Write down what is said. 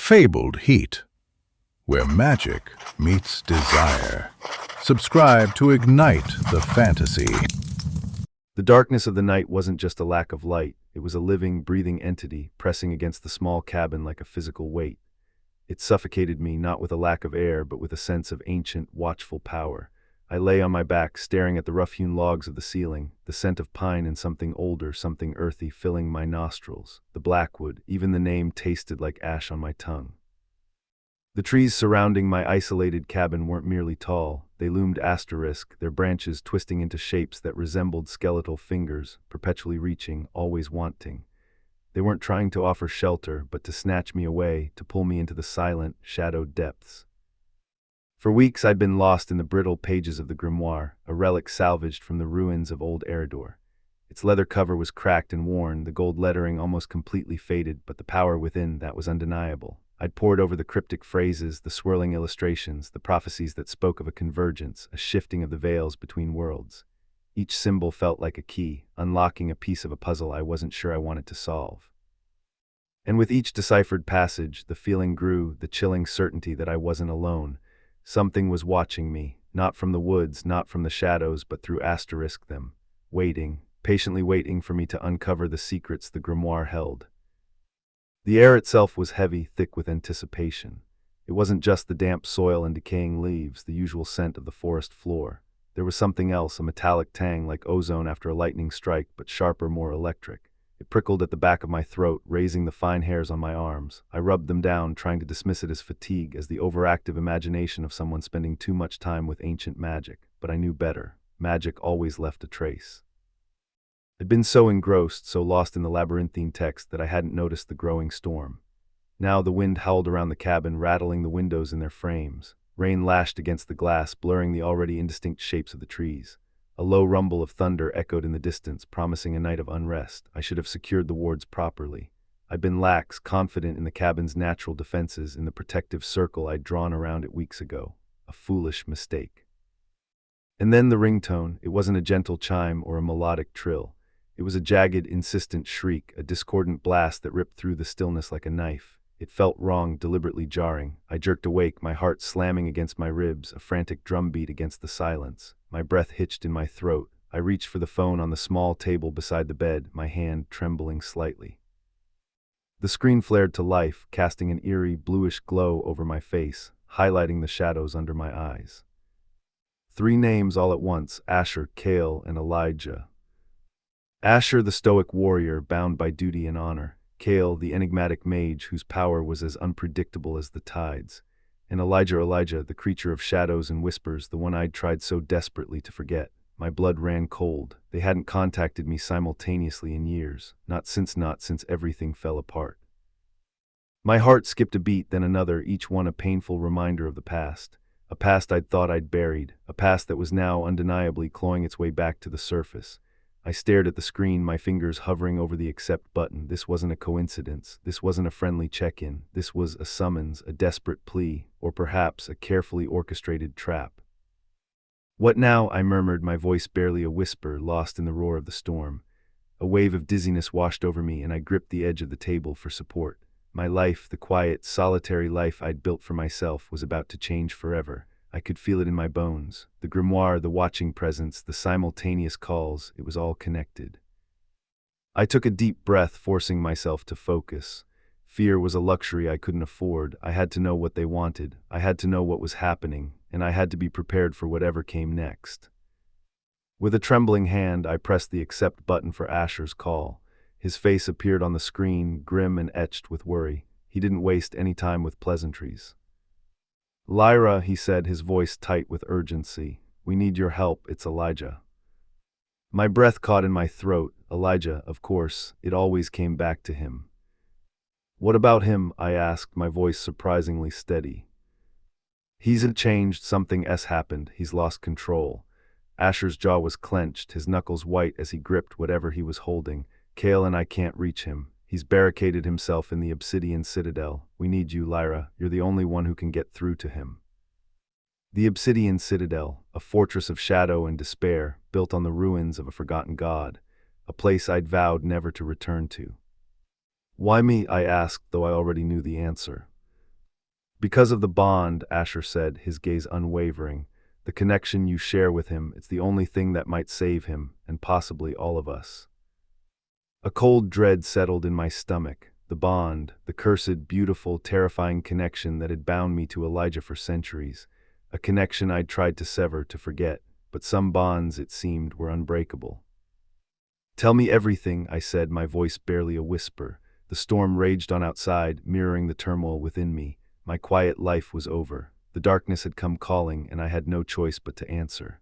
fabled heat, where magic meets desire. Subscribe to ignite the fantasy. The darkness of the night wasn't just a lack of light, it was a living, breathing entity pressing against the small cabin like a physical weight. It suffocated me not with a lack of air, but with a sense of ancient, watchful power. I lay on my back, staring at the rough-hewn logs of the ceiling, the scent of pine and something older, something earthy filling my nostrils. The Blackwood, even the name tasted like ash on my tongue. The trees surrounding my isolated cabin weren't merely tall, they loomed asterisk, their branches twisting into shapes that resembled skeletal fingers, perpetually reaching, always wanting. They weren't trying to offer shelter, but to snatch me away, to pull me into the silent, shadowed depths. For weeks I'd been lost in the brittle pages of the grimoire, a relic salvaged from the ruins of old Elara. Its leather cover was cracked and worn, the gold lettering almost completely faded, but the power within, that was undeniable. I'd pored over the cryptic phrases, the swirling illustrations, the prophecies that spoke of a convergence, a shifting of the veils between worlds. Each symbol felt like a key, unlocking a piece of a puzzle I wasn't sure I wanted to solve. And with each deciphered passage, the feeling grew, the chilling certainty that I wasn't alone. Something was watching me, not from the woods, not from the shadows, but through asterisk them, waiting, patiently waiting for me to uncover the secrets the grimoire held. The air itself was heavy, thick with anticipation. It wasn't just the damp soil and decaying leaves, the usual scent of the forest floor. There was something else, a metallic tang like ozone after a lightning strike, but sharper, more electric. It prickled at the back of my throat, raising the fine hairs on my arms. I rubbed them down, trying to dismiss it as fatigue, as the overactive imagination of someone spending too much time with ancient magic. But I knew better. Magic always left a trace. I'd been so engrossed, so lost in the labyrinthine text, that I hadn't noticed the growing storm. Now the wind howled around the cabin, rattling the windows in their frames. Rain lashed against the glass, blurring the already indistinct shapes of the trees. A low rumble of thunder echoed in the distance, promising a night of unrest. I should have secured the wards properly. I'd been lax, confident in the cabin's natural defenses, in the protective circle I'd drawn around it weeks ago. A foolish mistake. And then the ringtone. It wasn't a gentle chime or a melodic trill. It was a jagged, insistent shriek, a discordant blast that ripped through the stillness like a knife. It felt wrong, deliberately jarring. I jerked awake, my heart slamming against my ribs, a frantic drumbeat against the silence. My breath hitched in my throat. I reached for the phone on the small table beside the bed, my hand trembling slightly. The screen flared to life, casting an eerie, bluish glow over my face, highlighting the shadows under my eyes. 3 names all at once: Asher, Cale, and Elijah. Asher, the stoic warrior, bound by duty and honor. Cale, the enigmatic mage whose power was as unpredictable as the tides. And Elijah, the creature of shadows and whispers, the one I'd tried so desperately to forget. My blood ran cold. They hadn't contacted me simultaneously in years, not since everything fell apart. My heart skipped a beat, then another, each one a painful reminder of the past. A past I'd thought I'd buried, a past that was now undeniably clawing its way back to the surface. I stared at the screen, my fingers hovering over the accept button. This wasn't a coincidence. This wasn't a friendly check-in. This was a summons, a desperate plea, or perhaps a carefully orchestrated trap. "What now?" I murmured, my voice barely a whisper, lost in the roar of the storm. A wave of dizziness washed over me, and I gripped the edge of the table for support. My life, the quiet, solitary life I'd built for myself, was about to change forever. I could feel it in my bones. The grimoire, the watching presence, the simultaneous calls, it was all connected. I took a deep breath, forcing myself to focus. Fear was a luxury I couldn't afford. I had to know what they wanted. I had to know what was happening, and I had to be prepared for whatever came next. With a trembling hand, I pressed the accept button for Asher's call. His face appeared on the screen, grim and etched with worry. He didn't waste any time with pleasantries. "Lyra," he said, his voice tight with urgency. "We need your help, it's Elijah." My breath caught in my throat. Elijah, of course, it always came back to him. "What about him?" I asked, my voice surprisingly steady. "He's changed, something has happened, he's lost control." Asher's jaw was clenched, his knuckles white as he gripped whatever he was holding. "Cale and I can't reach him. He's barricaded himself in the obsidian citadel. We need you, Lyra. You're the only one who can get through to him." The obsidian citadel, a fortress of shadow and despair, built on the ruins of a forgotten god, a place I'd vowed never to return to. "Why me?" I asked, though I already knew the answer. Because of the bond, Asher said, his gaze unwavering. The connection you share with him, it's the only thing that might save him, and possibly all of us. A cold dread settled in my stomach. The bond, the cursed, beautiful, terrifying connection that had bound me to Elijah for centuries. A connection I'd tried to sever, to forget, but some bonds, it seemed, were unbreakable. "Tell me everything," I said, my voice barely a whisper. The storm raged on outside, mirroring the turmoil within me. My quiet life was over. The darkness had come calling, and I had no choice but to answer.